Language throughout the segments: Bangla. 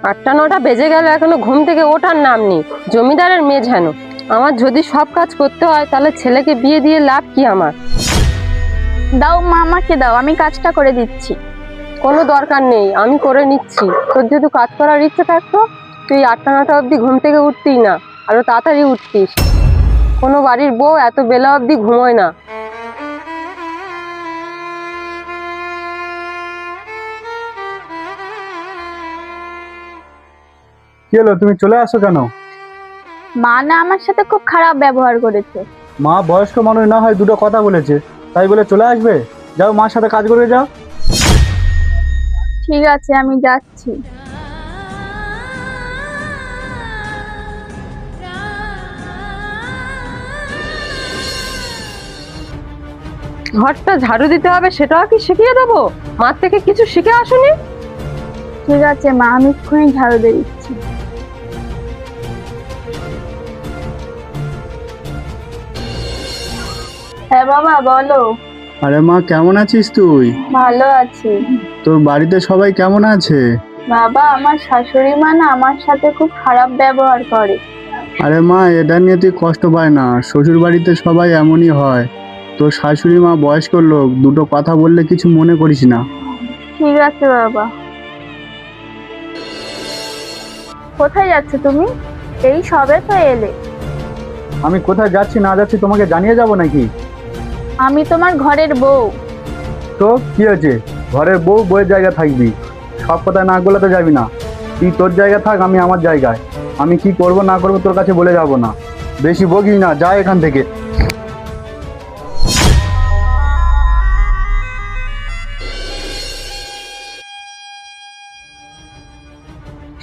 আটটা নটা বেজে গেল, এখনো ঘুম থেকে ওঠার নাম নেই। জমিদারের মেয়ে যেন। আমার যদি সব কাজ করতে হয় তাহলে ছেলেকে বিয়ে দিয়ে লাভ কি আমার? দাও মা, আমাকে দাও, আমি কাজটা করে দিচ্ছি। কোনো দরকার নেই, আমি করে নিচ্ছি। তোর যেহেতু কাজ করার ইচ্ছে থাকতো, তুই আটটা নটা অবধি ঘুম থেকে উঠতিস না, আরো তাড়াতাড়ি উঠতিস। কোনো বাড়ির বউ এত বেলা অবধি ঘুমোয় না। কি হলো, তুমি চলে আসো কেন? মা না আমার সাথে খুব খারাপ ব্যবহার করেছে। মা বয়স্ক মানুষ, না হয় দুটো কথা বলেছে তাই বলে চলে আসবে? যাও, মার সাথে কাজ করে যাও। ঠিক আছে, আমি যাচ্ছি। ঘরটা ঝাড়ু দিতে হবে সেটাও কি শিখিয়ে দেবো? মার থেকে কিছু শিখে আসুনি? ঠিক আছে মা, আমি এক্ষুনি ঝাড়ু দিয়ে দিচ্ছি। হ্যাঁ বাবা, বলো। আরে মা, কেমন আছিস তুই? ভালো আছি। তোর বাড়িতে সবাই কেমন আছে? বাবা, আমার শাশুড়ি মা না আমার সাথে খুব খারাপ ব্যবহার করে। আরে মা, এটা নিয়ে তুই কষ্ট পায় না, শ্বশুর বাড়িতে সবাই এমনই হয়। তোর শাশুড়ি মা বয়স্ক লোক, দুটো কথা বললে কিছু মনে করিস না। ঠিক আছে বাবা। কোথায় যাচ্ছ তুমি? এই সবে তো এলে। আমি কোথায় যাচ্ছি না যাচ্ছি তোমাকে জানিয়ে যাব নাকি? আমি তোমার ঘরের বউ। তো কি হয়েছে? ঘরের বউ বউয়ের জায়গা থাকবি, সব কথা না গোলাতে যাবি না। তুই তোর জায়গা থাক, আমি আমার জায়গায়। আমি কি করব না করব তোর কাছে বলে যাব না। বেশি বকিস না, যা এখান থেকে।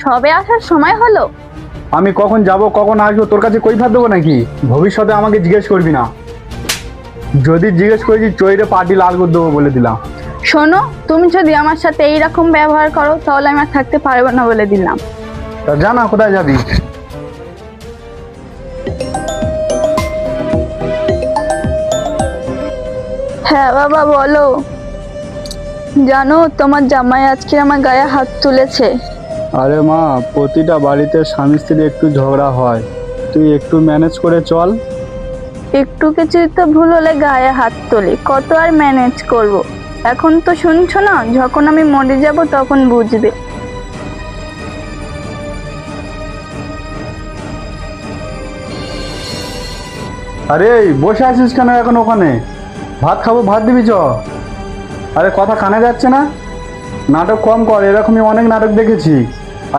সবে আসার সময় হলো? আমি কখন যাব কখন আসবো তোর কাছে কৈফিয়ত দেবো নাকি? ভবিষ্যতে আমাকে জিজ্ঞেস করবি না। যদি জিজ্ঞেস করেছি চৈরে পার্টি লাল করে দেবো বলে দিলাম। শোনো, তুমি যদি আমার সাথে এইরকম ব্যবহার করো তাহলে আমি আর থাকতে পারবো না বলে দিলাম। তা জানা কোথায় যাবি? হ্যাঁ বাবা, বলো। জানো, তোমার জামাই আজকে আমার গায়ে হাত তুলেছে। আরে মা, প্রতিটা বাড়িতে স্বামী স্ত্রী একটু ঝগড়া হয়, তুই একটু ম্যানেজ করে চল। একটু কিছু তো ভুল হলে গায়ে হাত তোলে, কত আর ম্যানেজ করব। এখন তো শুনছো না, যখন আমি মরে যাব তখন বুঝবে। আরে বসে আছিস কেন এখন ওখানে? ভাত খাবো, ভাত দিবি চ। আরে কথা কানে যাচ্ছে না? নাটক কম কর, এরকমই অনেক নাটক দেখেছি।